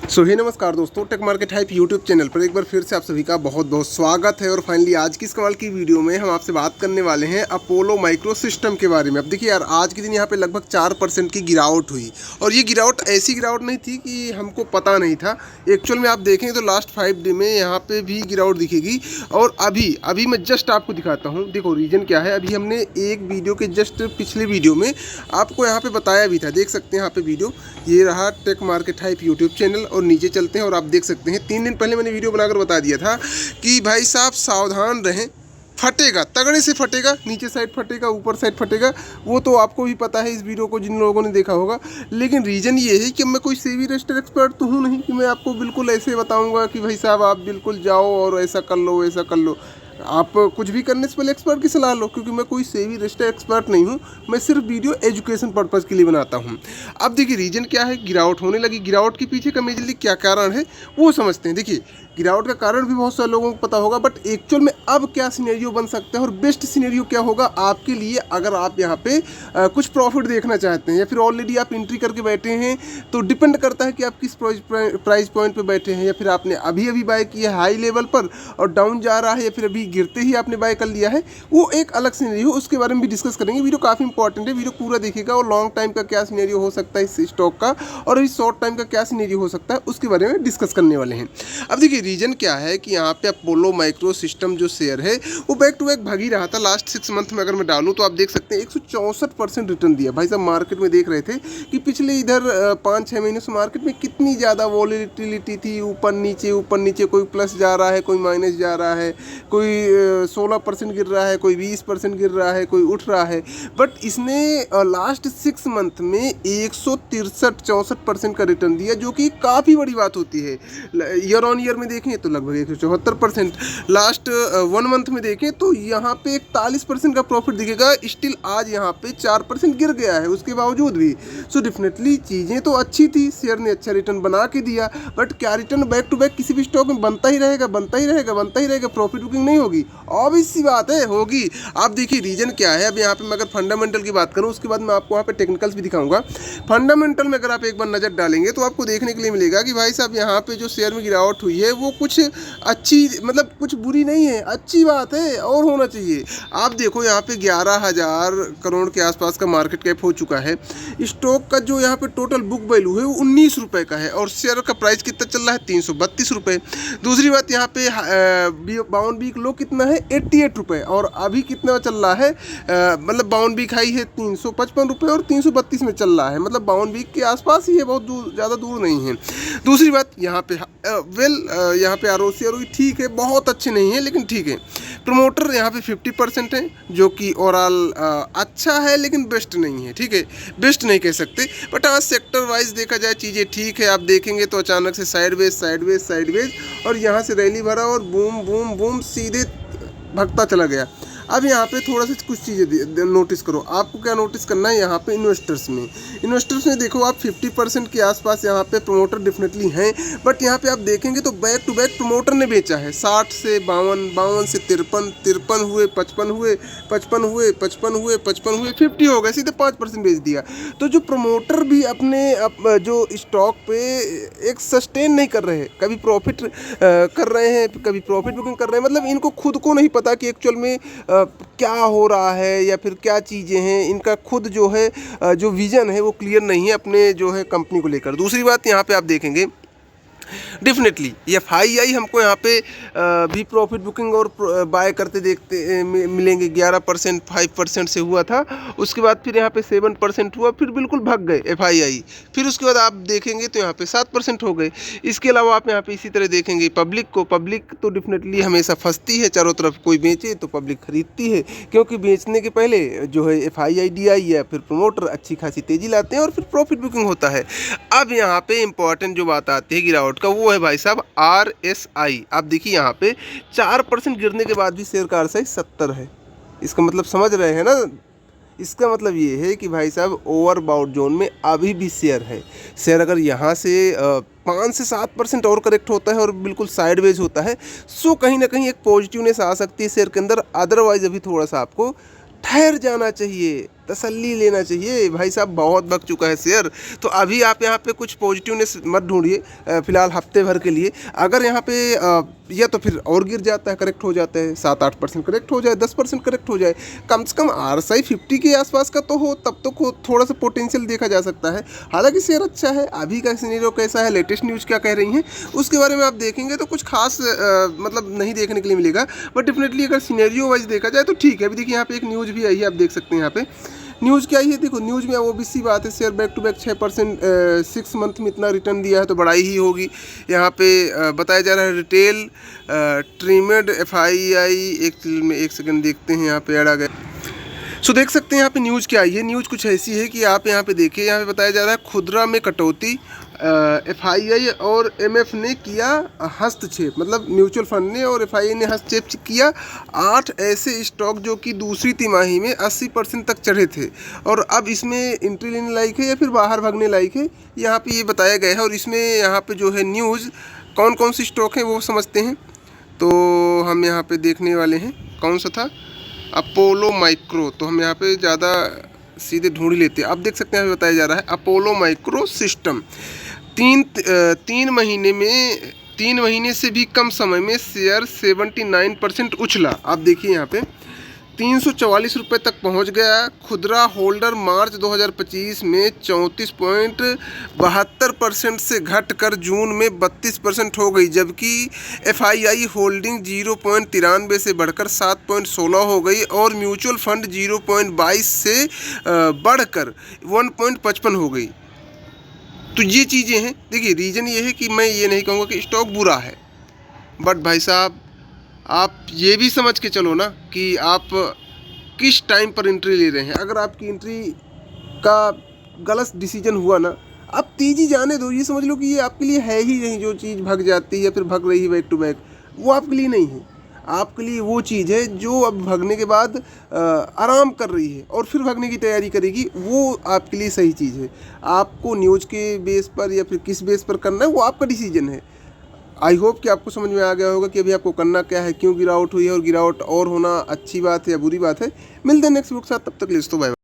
हे नमस्कार दोस्तों, tech market hype YouTube channel पर एक बार फिर से आप सभी का बहुत बहुत स्वागत है। और फाइनली आज की इस कमाल की वीडियो में हम आपसे बात करने वाले हैं अपोलो माइक्रो सिस्टम के बारे में। अब देखिए यार, आज के दिन यहाँ पे लगभग 4% की गिरावट हुई और ये गिरावट ऐसी गिरावट नहीं थी कि हमको पता नहीं था। एक्चुअल में आप देखें तो लास्ट 5 डे में यहाँ पे भी गिरावट दिखेगी। और अभी मैं जस्ट आपको दिखाता हूँ। देखो रीजन क्या है। अभी हमने एक वीडियो के जस्ट पिछले वीडियो में आपको यहाँ पे बताया भी था, देख सकते हैं यहाँ पे वीडियो। ये रहा tech market hype YouTube channel और नीचे चलते हैं और आप देख सकते हैं 3 दिन पहले मैंने वीडियो बनाकर बता दिया था कि भाई साहब सावधान रहें, फटेगा, तगड़े से फटेगा, नीचे साइड फटेगा, ऊपर साइड फटेगा। वो तो आपको भी पता है इस वीडियो को जिन लोगों ने देखा होगा। लेकिन रीज़न ये है कि मैं कोई सेबी रजिस्टर्ड एक्सपर्ट तो हूँ नहीं कि मैं आपको बिल्कुल ऐसे बताऊँगा कि भाई साहब आप बिल्कुल जाओ और ऐसा कर लो वैसा कर लो। आप कुछ भी करने से पहले एक्सपर्ट की सलाह लो, क्योंकि मैं कोई सेबी रजिस्टर्ड एक्सपर्ट नहीं हूँ। मैं सिर्फ वीडियो एजुकेशन पर्पज़ के लिए बनाता हूँ। अब देखिए रीजन क्या है, गिरावट होने लगी। गिरावट के पीछे का मेजरली क्या कारण है वो समझते हैं। देखिए गिरावट का कारण भी बहुत सारे लोगों को पता होगा, बट एक्चुअल में अब क्या सिनेरियो बन सकता है और बेस्ट सिनेरियो क्या होगा आपके लिए अगर आप यहाँ पे कुछ प्रॉफिट देखना चाहते हैं या फिर ऑलरेडी आप एंट्री करके बैठे हैं। तो डिपेंड करता है कि आप किस प्राइस पॉइंट पे बैठे हैं, या फिर आपने अभी अभी बाय किया है हाई लेवल पर और डाउन जा रहा है, या फिर अभी गिरते ही आपने बाय कर लिया है। वो एक अलग सिनेरियो, उसके बारे में भी डिस्कस करेंगे। वीडियो काफ़ी इंपॉर्टेंट है, वीडियो पूरा देखिएगा। और लॉन्ग टाइम का क्या सिनेरियो हो सकता है इस स्टॉक का और इस शॉर्ट टाइम का क्या सिनेरियो हो सकता है उसके बारे में डिस्कस करने वाले हैं। अब देखिए रीजन क्या है कि यहाँ पे अपोलो माइक्रो सिस्टम जो शेयर है वो बैक टू बैक भाग ही रहा था। लास्ट 6 मंथ में अगर मैं डालूं तो आप देख सकते हैं 164% रिटर्न दिया। भाई साहब मार्केट में देख रहे थे कि पिछले इधर 5-6 महीनों से मार्केट में कितनी ज़्यादा वॉलेटिलिटी थी, ऊपर नीचे, कोई प्लस जा रहा है, कोई माइनस जा रहा है, कोई 16% गिर रहा है, कोई 20% गिर रहा है, कोई उठ रहा है। बट इसने लास्ट 6 मंथ में 163-64% का रिटर्न दिया, जो कि काफ़ी बड़ी बात होती है। ईयर ऑन ईयर में देखें तो लगभग 174%, लास्ट 1 मंथ में देखें तो यहाँ पे 41% का प्रॉफिट दिखेगा। स्टिल आज यहाँ पे 4% गिर गया है उसके बावजूद भी। सो डेफिनेटली चीज़ें तो अच्छी थी, शेयर ने अच्छा रिटर्न बना के दिया। बट क्या रिटर्न बैक टू बैक किसी भी स्टॉक में बनता ही रहेगा, प्रॉफिट बुकिंग नहीं होगी? ऑब्वियस सी बात है, होगी। आप देखिए रीजन क्या है। अब यहाँ पे मैं अगर फंडामेंटल की बात करूँ, उसके बाद मैं आपको वहाँ पे टेक्निकल्स भी दिखाऊंगा। फंडामेंटल में अगर आप एक बार नज़र डालेंगे तो आपको देखने के लिए मिलेगा कि भाई साहब यहाँ पे जो शेयर में गिरावट हुई है वो कुछ अच्छी, मतलब कुछ बुरी नहीं है, अच्छी बात है और होना चाहिए। आप देखो यहाँ पे 11,000 करोड़ के आसपास का मार्केट कैप हो चुका है। स्टॉक का जो यहाँ पे टोटल बुक वैल्यू है वो 19 रुपये का है और शेयर का प्राइस कितना चल रहा है, 332 रुपये। दूसरी बात यहाँ पे बाउंड वीक लो कितना है, 88 रुपये। और अभी कितना चल रहा है, मतलब बाउंड वीक हाई है 355 रुपये और 332 में चल रहा है। मतलब बाउंड वीक के आसपास ही है, बहुत दूर, ज़्यादा दूर नहीं है। दूसरी बात यहाँ पे यहाँ पे आरओसी ठीक है, बहुत अच्छे नहीं है लेकिन ठीक है। प्रमोटर यहाँ पे 50% है, जो कि ओवरऑल अच्छा है लेकिन बेस्ट नहीं है। ठीक है, बेस्ट नहीं कह सकते, बट आज सेक्टर वाइज देखा जाए चीज़ें ठीक है। आप देखेंगे तो अचानक से साइडवेज और यहाँ से रैली भरा और बूम बूम बूम सीधे भगता चला गया। अब यहाँ पे थोड़ा सा कुछ चीज़ें नोटिस करो। आपको क्या नोटिस करना है यहाँ पे, इन्वेस्टर्स में देखो आप 50% के आसपास यहाँ पे प्रमोटर डेफिनेटली हैं। बट यहाँ पे आप देखेंगे तो बैक टू बैक प्रमोटर ने बेचा है। 60 से 52 से 53 हुए, 55 हुए, 50 हो गए, सीधे 5% बेच दिया। तो जो प्रमोटर भी अपने जो स्टॉक पे एक सस्टेन नहीं कर रहे हैं, कभी प्रॉफिट कर रहे हैं, कभी प्रॉफिट बुकिंग कर रहे हैं। मतलब इनको खुद को नहीं पता कि एक्चुअल में क्या हो रहा है या फिर क्या चीज़ें हैं। इनका खुद जो है जो विज़न है वो क्लियर नहीं है अपने जो है कंपनी को लेकर। दूसरी बात यहाँ पे आप देखेंगे डेफिनेटली FII हमको यहाँ पे भी प्रॉफिट बुकिंग और बाय करते देखते मिलेंगे। 11% 5% से हुआ था, उसके बाद फिर यहाँ पे 7% हुआ, फिर बिल्कुल भाग गए FII। फिर उसके बाद आप देखेंगे तो यहाँ पे 7% हो गए। इसके अलावा आप यहाँ पे इसी तरह देखेंगे पब्लिक तो डेफिनेटली हमेशा फंसती है चारों तरफ। कोई बेचे तो पब्लिक खरीदती है, क्योंकि बेचने के पहले जो है FII DI या फिर प्रमोटर अच्छी खासी तेज़ी लाते हैं और फिर प्रॉफिट बुकिंग होता है। अब यहाँ पे इंपॉर्टेंट जो बात आती है गिरावट का, वो है भाई साहब RSI। आप देखिए यहाँ पे 4% गिरने के बाद भी शेयर का RSI 70 है। इसका मतलब समझ रहे हैं ना, इसका मतलब ये है कि भाई साहब ओवरबाउट जोन में अभी भी शेयर है। शेयर अगर यहाँ से 5 से 7% और करेक्ट होता है और बिल्कुल साइडवेज होता है, सो कहीं ना कहीं एक पॉजिटिवनेस आ सकती है शेयर के अंदर। अदरवाइज अभी थोड़ा सा आपको ठहर जाना चाहिए। तसल्ली लेना चाहिए। भाई साहब बहुत बक चुका है शेयर। तो अभी आप यहाँ पे कुछ पॉजिटिवनेस मत ढूंढिए फिलहाल हफ्ते भर के लिए। अगर यहाँ पे या तो फिर और गिर जाता है, करेक्ट हो जाता है, 7-8% करेक्ट हो जाए, 10% करेक्ट हो जाए, कम से कम RSI 50 के आसपास का तो हो, तब तो थोड़ा सा पोटेंशियल देखा जा सकता है। हालांकि शेयर अच्छा है। अभी का सिनेरियो कैसा है, लेटेस्ट न्यूज़ क्या कह रही हैं, उसके बारे में आप देखेंगे तो कुछ खास मतलब नहीं देखने के लिए मिलेगा। बट डेफिनेटली अगर सिनेरियो वाइज देखा जाए तो ठीक है। अभी देखिए यहाँ पे एक न्यूज़ भी आई है, आप देख सकते हैं यहाँ पे न्यूज़ क्या है। देखो न्यूज़ में obvious सी बात है, share back to back 6% 6 month में इतना रिटर्न दिया है तो बढ़ाई ही होगी। यहाँ पे बताया जा रहा है रिटेल ट्रिमेड FII, एक सेकंड देखते हैं यहाँ पे ऐड आ गया। सो देख सकते हैं यहाँ पे न्यूज़ क्या आई है। न्यूज़ कुछ ऐसी है कि आप यहाँ पे देखिए, यहाँ पे बताया जा रहा है खुदरा में कटौती, FII और MF ने किया हस्तक्षेप, मतलब म्यूचुअल फंड ने और FII ने हस्तक्षेप किया। 8 ऐसे स्टॉक जो कि दूसरी तिमाही में 80% तक चढ़े थे और अब इसमें एंट्री लेने लायक है या फिर बाहर भागने लायक है, यहाँ पे ये बताया गया है। और इसमें यहाँ पे जो है न्यूज़ कौन कौन सी स्टॉक है वो समझते हैं। तो हम यहाँ पे देखने वाले हैं कौन सा था, अपोलो माइक्रो। तो हम यहाँ पे ज़्यादा सीधे ढूंढ ही लेते हैं। अब देख सकते हैं बताया जा रहा है अपोलो माइक्रो सिस्टम 3 महीने से भी कम समय में शेयर 79% उछला। आप देखिए यहाँ पे 344 रुपये तक पहुँच गया। खुदरा होल्डर मार्च 2025 में 34.72% से घटकर जून में 32% हो गई, जबकि FII होल्डिंग 0.93 से बढ़कर 7.16 हो गई और म्यूचुअल फंड 0.22 से बढ़कर 1.55 हो गई। तो ये चीज़ें हैं। देखिए रीज़न ये है कि मैं ये नहीं कहूँगा कि स्टॉक बुरा है, बट भाई साहब आप ये भी समझ के चलो ना कि आप किस टाइम पर एंट्री ले रहे हैं। अगर आपकी एंट्री का गलत डिसीजन हुआ ना, आप तेज़ी जाने दो। ये समझ लो कि ये आपके लिए है ही नहीं। जो चीज़ भग जाती है या फिर भग रही है बैक टू बैक, वो आपके लिए नहीं है। आपके लिए वो चीज़ है जो अब भगने के बाद आराम कर रही है और फिर भगने की तैयारी करेगी, वो आपके लिए सही चीज़ है। आपको न्यूज़ के बेस पर या फिर किस बेस पर करना है वो आपका डिसीजन है। आई होप कि आपको समझ में आ गया होगा कि अभी आपको करना क्या है, क्यों गिरावट हुई है और गिरावट और होना अच्छी बात है या बुरी बात है। मिलते हैं नेक्स्ट वीडियो के साथ, तब तक के लिए दोस्तों बाय।